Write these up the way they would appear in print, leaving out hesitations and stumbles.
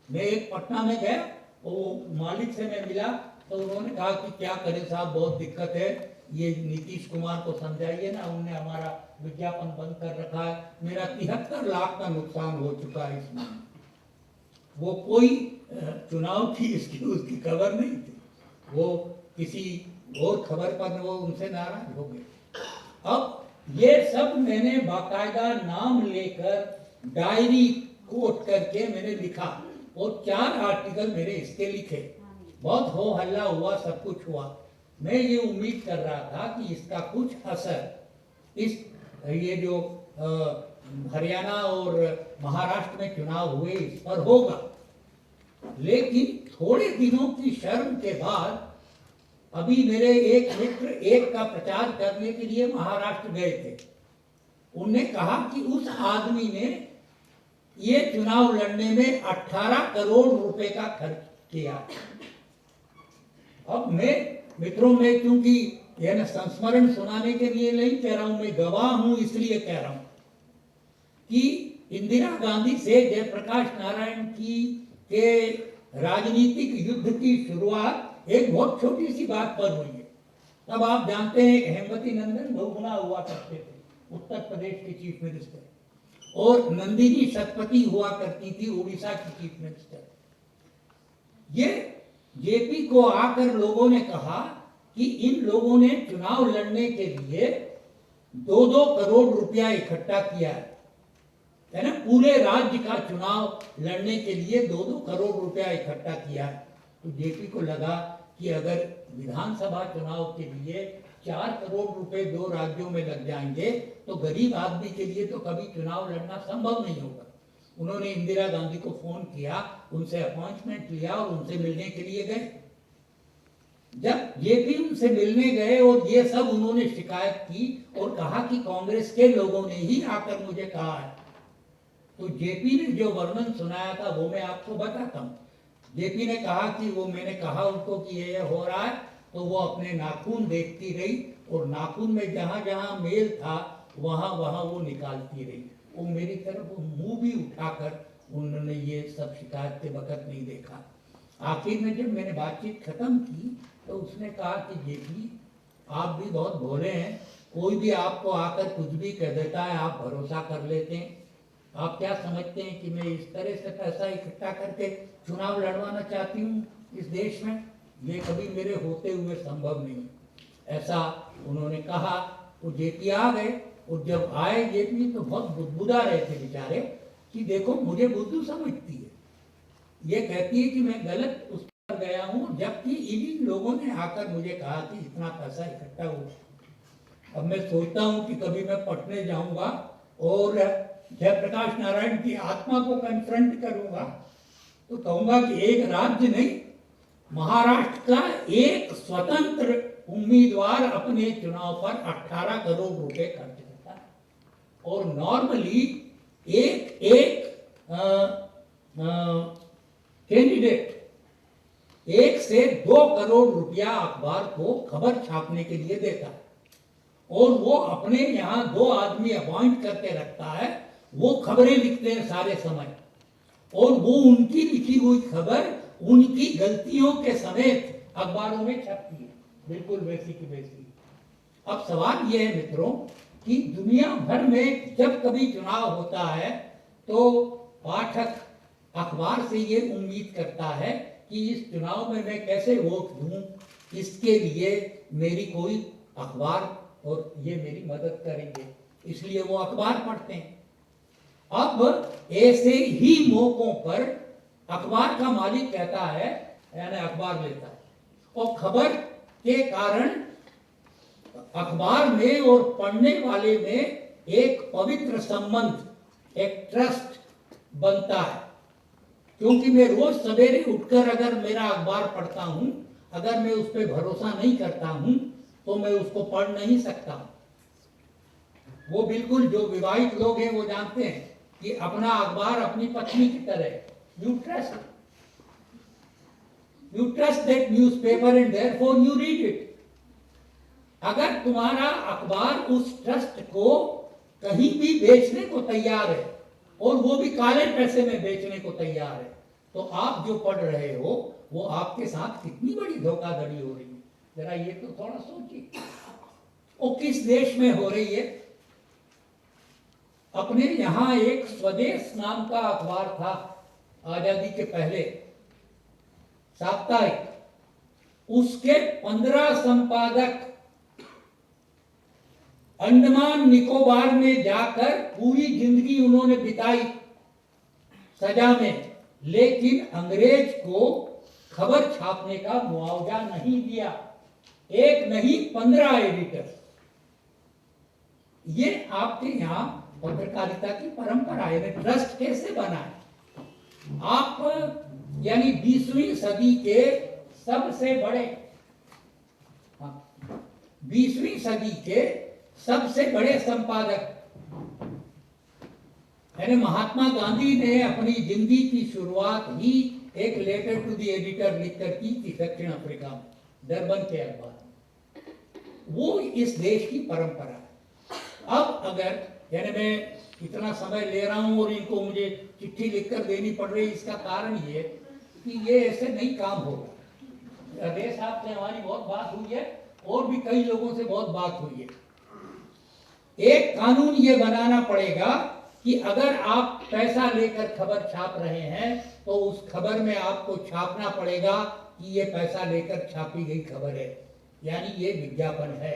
मैं एक पटना में गया, वो मालिक से मैं मिला तो उन्होंने कहा कि क्या करें साहब, बहुत दिक्कत है, ये नीतीश कुमार को समझाइए ना, उन्होंने हमारा विज्ञापन बंद कर रखा है, मेरा 73 लाख का नुकसान हो चुका है इसमें। वो कोई चुनाव की इसकी उसकी खबर नहीं थी, वो किसी और खबर पर वो उनसे नाराज हो गए। अब ये सब मैंने बाकायदा नाम लेकर डायरी कोट करके मैंने लिखा और 4 आर्टिकल मैंने इसके लिखे। बहुत हो हल्ला हुआ, सब कुछ हुआ। मैं ये उम्मीद कर रहा था कि इसका कुछ असर इस ये जो हरियाणा और महाराष्ट्र में चुनाव हुए इस पर होगा, लेकिन थोड़े दिनों की शर्म के बाद अभी मेरे एक मित्र एक का प्रचार करने के लिए महाराष्ट्र गए थे। उनने कहा कि उस आदमी ने ये चुनाव लड़ने में 18 करोड़ रुपए का खर्च किया। अब मैं मित्रों में, क्योंकि यह ना संस्मरण सुनाने के लिए नहीं कह रहा हूं, मैं गवाह हूं इसलिए कह रहा हूं कि इंदिरा गांधी से जयप्रकाश नारायण की के राजनीतिक युद्ध की शुरुआत एक बहुत छोटी सी बात पर हुई है। तब आप जानते हैं हेमवती नंदन बहुगुणा हुआ करते थे, उत्तर प्रदेश के चीफ मिनिस्टर, और नंदिनी शतपथी हुआ करती थी, उड़ीसा की चीफ मिनिस्टर। ये जेपी को आकर लोगों ने कहा कि इन लोगों ने चुनाव लड़ने के लिए 2-2 करोड़ रुपया इकट्ठा किया है ना, पूरे राज्य का चुनाव लड़ने के लिए 2-2 करोड़ रुपया इकट्ठा किया है। तो जेपी को लगा कि अगर विधानसभा चुनाव के लिए 4 करोड़ रुपए 2 राज्यों में लग जाएंगे तो गरीब आदमी के लिए तो कभी चुनाव लड़ना संभव नहीं होगा। उन्होंने इंदिरा गांधी को फोन किया, उनसे अपॉइंटमेंट लिया और उनसे मिलने के लिए गए। जब जेपी उनसे मिलने गए और ये सब उन्होंने शिकायत की और कहा कि कांग्रेस के लोगों ने ही आकर मुझे कहा है, तो जेपी ने जो वर्णन सुनाया था वो मैं आपको बताता हूँ। जेपी ने कहा कि वो मैंने कहा उनको कि ये हो रहा है, तो वो अपने नाखून देखती रही और नाखून में जहां जहां मेल था वहां वहां वो निकालती रही। वो मेरी तरफ मुंह भी उठाकर उन्होंने ये सब शिकायत के वक्त नहीं देखा। आखिर में जब मैंने बातचीत खत्म की तो उसने कहा कि जेपी आप भी बहुत भोले हैं, कोई भी आपको आकर कुछ भी कह देता है, आप भरोसा कर लेते हैं। आप क्या समझते हैं कि मैं इस तरह से पैसा इकट्ठा करके चुनाव लड़वाना चाहती हूँ इस देश में? ये कभी मेरे होते हुए संभव नहीं। ऐसा उन्होंने कहा। वो जेपी आ गए और जब आए जेपी तो बहुत बुदबुदा रहे थे बेचारे कि देखो मुझे बुद्धू समझती है, ये कहती है कि मैं गलत उस पर गया हूँ, जबकि इन लोगों ने आकर मुझे कहा कि इतना पैसा इकट्ठा हुआ। अब मैं सोचता हूँ कि कभी मैं पटने जाऊंगा और जयप्रकाश नारायण की आत्मा को कन्फ्रंट करूंगा तो कहूंगा कि एक राज्य नहीं, महाराष्ट्र का एक स्वतंत्र उम्मीदवार अपने चुनाव पर 18 करोड़ रुपए खर्च करता है और नॉर्मली एक कैंडिडेट 1 से 2 करोड़ रुपया अखबार को खबर छापने के लिए देता है और वो अपने यहाँ 2 आदमी अपॉइंट करके रखता है, वो खबरें लिखते हैं सारे समय और वो उनकी लिखी हुई खबर उनकी गलतियों के समेत अखबारों में छपती है, बिल्कुल वैसी की वैसी। अब सवाल यह है मित्रों कि दुनिया भर में जब कभी चुनाव होता है तो पाठक अखबार से ये उम्मीद करता है कि इस चुनाव में मैं कैसे वोट दूं, इसके लिए मेरी कोई अखबार और ये मेरी मदद करेंगे, इसलिए वो अखबार पढ़ते हैं। अब ऐसे ही मौकों पर अखबार का मालिक कहता है, यानी अखबार लेता है और खबर के कारण अखबार में और पढ़ने वाले में एक पवित्र संबंध, एक ट्रस्ट बनता है। क्योंकि मैं रोज सवेरे उठकर अगर मेरा अखबार पढ़ता हूं, अगर मैं उस पर भरोसा नहीं करता हूं तो मैं उसको पढ़ नहीं सकता। वो बिल्कुल जो विवाहित लोग हैं वो जानते हैं कि अपना अखबार अपनी पत्नी की तरह, you trust that newspaper and therefore you read it. अगर तुम्हारा अखबार उस ट्रस्ट को कहीं भी बेचने को तैयार है और वो भी काले पैसे में बेचने को तैयार है तो आप जो पढ़ रहे हो वो आपके साथ कितनी बड़ी धोखाधड़ी हो रही है, जरा ये तो थोड़ा सोचिए। और किस देश में हो रही है? अपने यहां एक स्वदेश नाम का अखबार था आजादी के पहले, साप्ताहिक, उसके 15 संपादक अंडमान निकोबार में जाकर पूरी जिंदगी उन्होंने बिताई सजा में, लेकिन अंग्रेज को खबर छापने का मुआवजा नहीं दिया। एक नहीं 15 एडिटर। ये आपके यहां पत्रकारिता की परंपरा है। ट्रस्ट कैसे बना है? आप यानी 20वीं सदी के सबसे बड़े 20वीं सदी के सबसे बड़े संपादक यानी महात्मा गांधी ने अपनी जिंदगी की शुरुआत ही एक लेटर टू द एडिटर लिखकर की थी दक्षिण अफ्रीका में, डरबन के अखबार में। वो इस देश की परंपरा है। अब अगर यानी मैं इतना समय ले रहा हूं और इनको मुझे चिट्ठी लिखकर देनी पड़ रही, इसका कारण ये कि ये ऐसे नहीं काम होगा। अजय साहब से हमारी बहुत बात हुई है और भी कई लोगों से बहुत बात हुई है। एक कानून ये बनाना पड़ेगा कि अगर आप पैसा लेकर खबर छाप रहे हैं तो उस खबर में आपको छापना पड़ेगा कि ये पैसा लेकर छापी गई खबर है, यानी ये विज्ञापन है।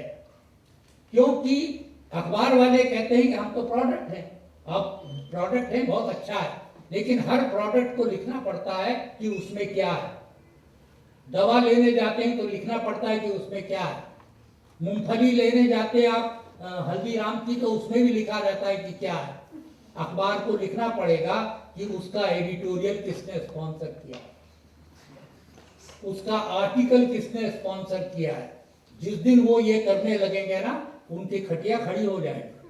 क्योंकि अखबार वाले कहते हैं कि हम तो प्रोडक्ट हैं, अब प्रोडक्ट है बहुत अच्छा है, लेकिन हर प्रोडक्ट को लिखना पड़ता है कि उसमें क्या है। दवा लेने जाते हैं तो लिखना पड़ता है कि उसमें क्या है। मूंगफली लेने जाते हैं आप हल्दीराम की, तो उसमें भी लिखा रहता है कि क्या है। अखबार को लिखना पड़ेगा कि उसका एडिटोरियल किसने स्पॉन्सर किया है, उसका आर्टिकल किसने स्पॉन्सर किया है। जिस दिन वो ये करने लगेंगे ना, उनकी खटिया खड़ी हो जाएगी,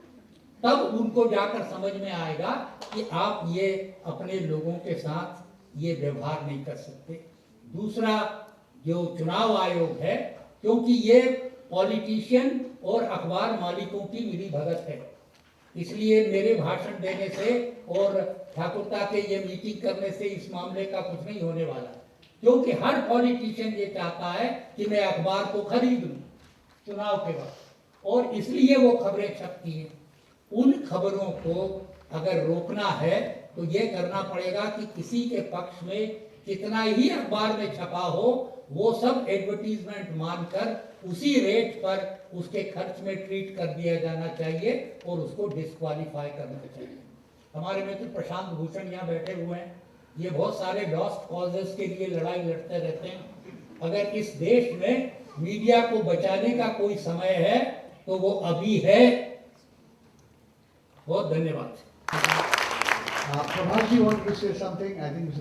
तब उनको जाकर समझ में आएगा कि आप ये अपने लोगों के साथ ये व्यवहार नहीं कर सकते। दूसरा जो चुनाव आयोग है, क्योंकि ये पॉलिटिशियन और अखबार मालिकों की मिली भगत है, इसलिए मेरे भाषण देने से और ठाकुरता के ये मीटिंग करने से इस मामले का कुछ नहीं होने वाला, क्योंकि हर पॉलिटिशियन ये चाहता है कि मैं अखबार को खरीद लूं चुनाव के वक्त, और इसलिए वो खबरें छपती हैं। उन खबरों को अगर रोकना है तो ये करना पड़ेगा कि किसी के पक्ष में कितना ही अखबार में छपा हो, वो सब एडवर्टीजमेंट मानकर उसी रेट पर उसके खर्च में ट्रीट कर दिया जाना चाहिए और उसको डिस्क्वालीफाई करना चाहिए। हमारे मित्र प्रशांत भूषण यहाँ बैठे हुए हैं, ये बहुत सारे लॉस्ट कॉजेस के लिए लड़ाई लड़ते रहते हैं। अगर इस देश में मीडिया को बचाने का कोई समय है तो वो अभी है। बहुत धन्यवाद। Prabhat ji wanted to say something. I think